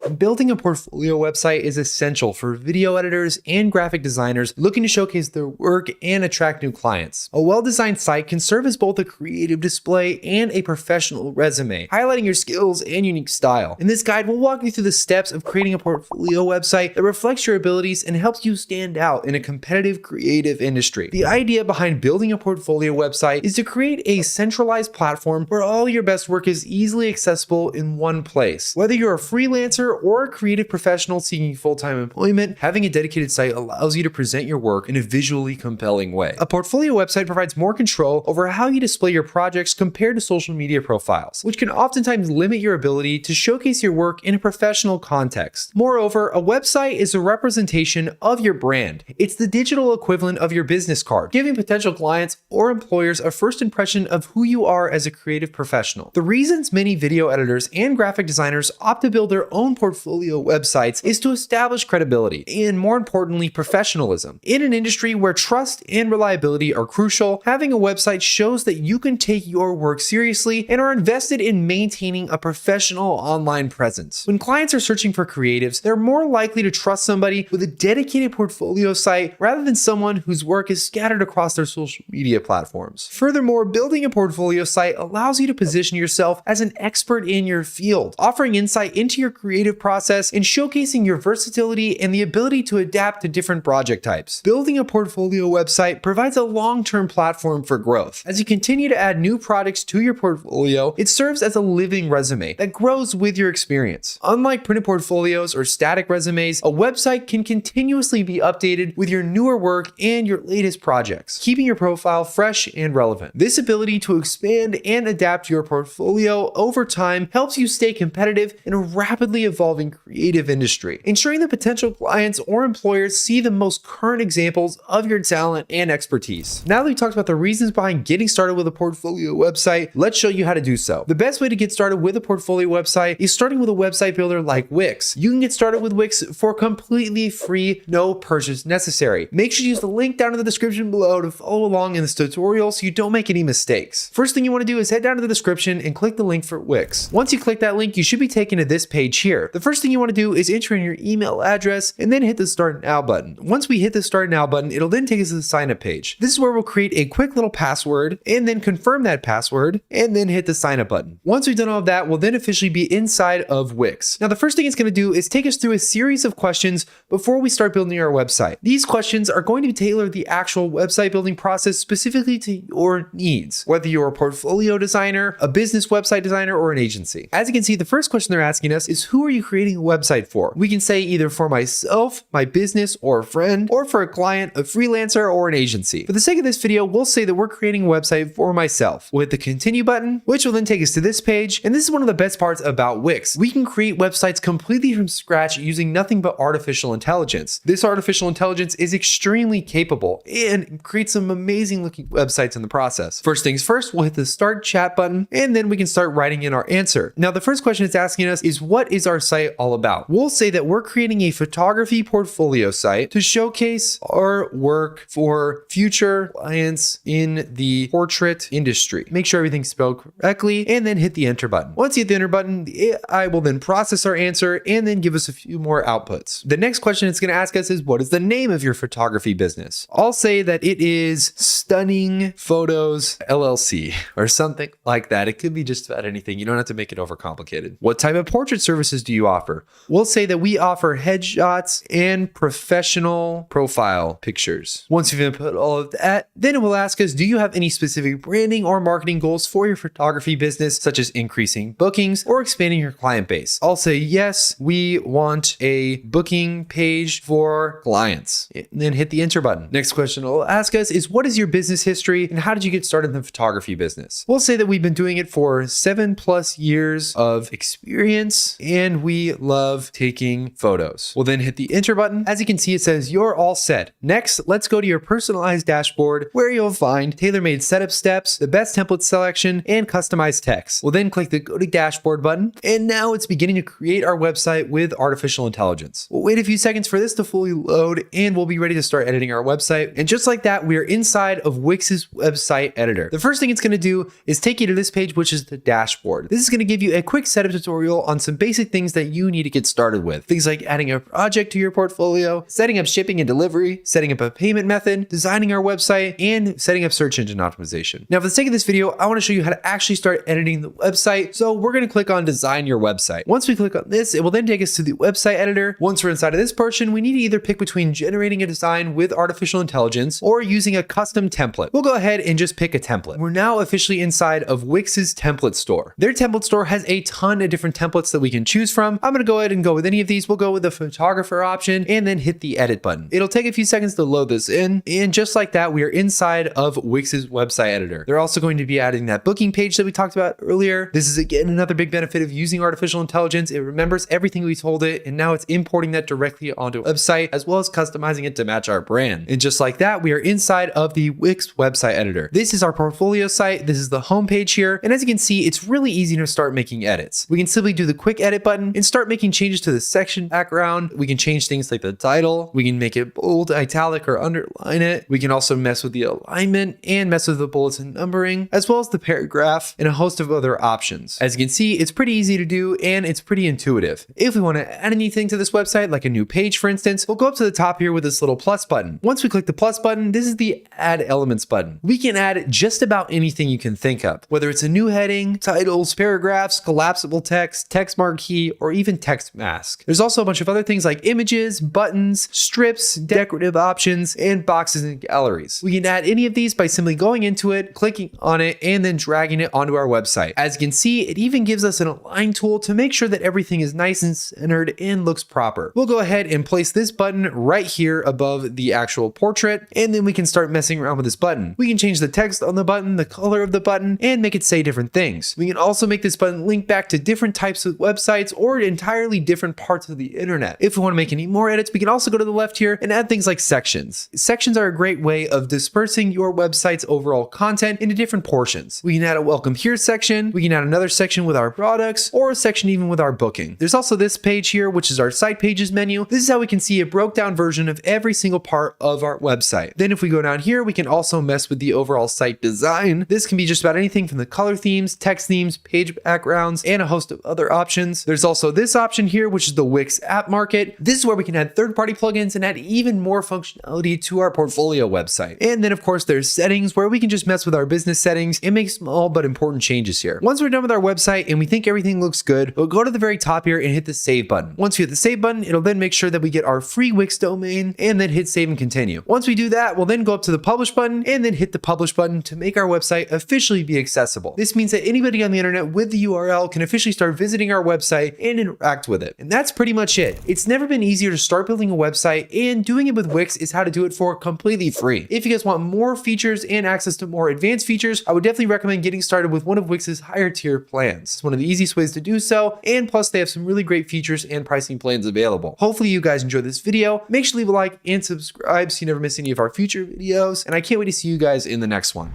Building a portfolio website is essential for video editors and graphic designers looking to showcase their work and attract new clients. A well-designed site can serve as both a creative display and a professional resume, highlighting your skills and unique style. In this guide, we'll walk you through the steps of creating a portfolio website that reflects your abilities and helps you stand out in a competitive creative industry. The idea behind building a portfolio website is to create a centralized platform where all your best work is easily accessible in one place. Whether you're a freelancer or a creative professional seeking full-time employment, having a dedicated site allows you to present your work in a visually compelling way. A portfolio website provides more control over how you display your projects compared to social media profiles, which can oftentimes limit your ability to showcase your work in a professional context. Moreover, a website is a representation of your brand. It's the digital equivalent of your business card, giving potential clients or employers a first impression of who you are as a creative professional. The reasons many video editors and graphic designers opt to build their own portfolio websites is to establish credibility and, more importantly, professionalism. In an industry where trust and reliability are crucial, having a website shows that you can take your work seriously and are invested in maintaining a professional online presence. When clients are searching for creatives, they're more likely to trust somebody with a dedicated portfolio site rather than someone whose work is scattered across their social media platforms. Furthermore, building a portfolio site allows you to position yourself as an expert in your field, offering insight into your creative process and showcasing your versatility and the ability to adapt to different project types. Building a portfolio website provides a long-term platform for growth. As you continue to add new products to your portfolio, it serves as a living resume that grows with your experience. Unlike printed portfolios or static resumes, a website can continuously be updated with your newer work and your latest projects, keeping your profile fresh and relevant. This ability to expand and adapt your portfolio over time helps you stay competitive in a rapidly evolving creative industry, ensuring that potential clients or employers see the most current examples of your talent and expertise. Now that we talked about the reasons behind getting started with a portfolio website, let's show you how to do so. The best way to get started with a portfolio website is starting with a website builder like Wix. You can get started with Wix for completely free, no purchase necessary. Make sure you use the link down in the description below to follow along in this tutorial so you don't make any mistakes. First thing you want to do is head down to the description and click the link for Wix. Once you click that link, you should be taken to this page here. The first thing you want to do is enter in your email address and then hit the Start Now button. Once we hit the Start Now button, it'll then take us to the sign up page. This is where we'll create a quick little password and then confirm that password and then hit the sign up button. Once we've done all of that, we'll then officially be inside of Wix. Now, the first thing it's going to do is take us through a series of questions before we start building our website. These questions are going to tailor the actual website building process specifically to your needs, whether you're a portfolio designer, a business website designer, or an agency. As you can see, the first question they're asking us is, who are you creating a website for? We can say either for myself, my business, or a friend, or for a client, a freelancer, or an agency. For the sake of this video, we'll say that we're creating a website for myself. We'll hit the continue button, which will then take us to this page. And this is one of the best parts about Wix. We can create websites completely from scratch using nothing but artificial intelligence. This artificial intelligence is extremely capable and creates some amazing looking websites in the process. First things first, we'll hit the start chat button and then we can start writing in our answer. Now, the first question it's asking us is, what is our site all about? We'll say that we're creating a photography portfolio site to showcase our work for future clients in the portrait industry. Make sure everything's spelled correctly and then hit the enter button. Once you hit the enter button, the AI will then process our answer and then give us a few more outputs. The next question it's going to ask us is, what is the name of your photography business? I'll say that it is Stunning Photos LLC or something like that. It could be just about anything. You don't have to make it overcomplicated. What type of portrait services do you offer? We'll say that we offer headshots and professional profile pictures. Once you've input all of that, then it will ask us, do you have any specific branding or marketing goals for your photography business, such as increasing bookings or expanding your client base? I'll say, yes, we want a booking page for clients, and then hit the enter button. Next question it'll ask us is, what is your business history and how did you get started in the photography business? We'll say that we've been doing it for 7+ years of experience and we love taking photos. We'll then hit the enter button. As you can see, it says you're all set. Next, let's go to your personalized dashboard where you'll find tailor-made setup steps, the best template selection, and customized text. We'll then click the go to dashboard button. And now it's beginning to create our website with artificial intelligence. We'll wait a few seconds for this to fully load and we'll be ready to start editing our website. And just like that, we are inside of Wix's website editor. The first thing it's going to do is take you to this page, which is the dashboard. This is going to give you a quick setup tutorial on some basic things that you need to get started with. Things like adding a project to your portfolio, setting up shipping and delivery, setting up a payment method, designing our website, and setting up search engine optimization. Now, for the sake of this video, I want to show you how to actually start editing the website. So we're going to click on design your website. Once we click on this, it will then take us to the website editor. Once we're inside of this portion, we need to either pick between generating a design with artificial intelligence or using a custom template. We'll go ahead and just pick a template. We're now officially inside of Wix's template store. Their template store has a ton of different templates that we can choose from. I'm going to go ahead and go with any of these. We'll go with the photographer option and then hit the edit button. It'll take a few seconds to load this in. And just like that, we are inside of Wix's website editor. They're also going to be adding that booking page that we talked about earlier. This is again another big benefit of using artificial intelligence. It remembers everything we told it, and now it's importing that directly onto a website as well as customizing it to match our brand. And just like that, we are inside of the Wix website editor. This is our portfolio site. This is the home page here. And as you can see, it's really easy to start making edits. We can simply do the quick edit button and start making changes to the section background. We can change things like the title. We can make it bold, italic, or underline it. We can also mess with the alignment and mess with the bullets and numbering, as well as the paragraph and a host of other options. As you can see, it's pretty easy to do and it's pretty intuitive. If we want to add anything to this website, like a new page, for instance, we'll go up to the top here with this little plus button. Once we click the plus button, this is the add elements button. We can add just about anything you can think of, whether it's a new heading, titles, paragraphs, collapsible text, text marquee, or even text mask. There's also a bunch of other things like images, buttons, strips, decorative options, and boxes and galleries. We can add any of these by simply going into it, clicking on it, and then dragging it onto our website. As you can see, it even gives us an align tool to make sure that everything is nice and centered and looks proper. We'll go ahead and place this button right here above the actual portrait, and then we can start messing around with this button. We can change the text on the button, the color of the button, and make it say different things. We can also make this button link back to different types of websites or entirely different parts of the internet. If we want to make any more edits, we can also go to the left here and add things like sections. Sections are a great way of dispersing your website's overall content into different portions. We can add a welcome here section. We can add another section with our products, or a section even with our booking. There's also this page here, which is our site pages menu. This is how we can see a broke down version of every single part of our website. Then if we go down here, we can also mess with the overall site design. This can be just about anything from the color themes, text themes, page backgrounds, and a host of other options. There's also this option here, which is the Wix app market. This is where we can add third-party plugins and add even more functionality to our portfolio website. And then of course there's settings where we can just mess with our business settings and make small but important changes here. Once we're done with our website and we think everything looks good, we'll go to the very top here and hit the save button. Once we hit the save button, it'll then make sure that we get our free Wix domain and then hit save and continue. Once we do that, we'll then go up to the publish button and then hit the publish button to make our website officially be accessible. This means that anybody on the internet with the URL can officially start visiting our website and interact with it. And that's pretty much it. It's never been easier to start building a website, and doing it with Wix is how to do it for completely free. If you guys want more features and access to more advanced features, I would definitely recommend getting started with one of Wix's higher tier plans. It's one of the easiest ways to do so, and plus they have some really great features and pricing plans available. Hopefully you guys enjoyed this video. Make sure to leave a like and subscribe so you never miss any of our future videos, and I can't wait to see you guys in the next one.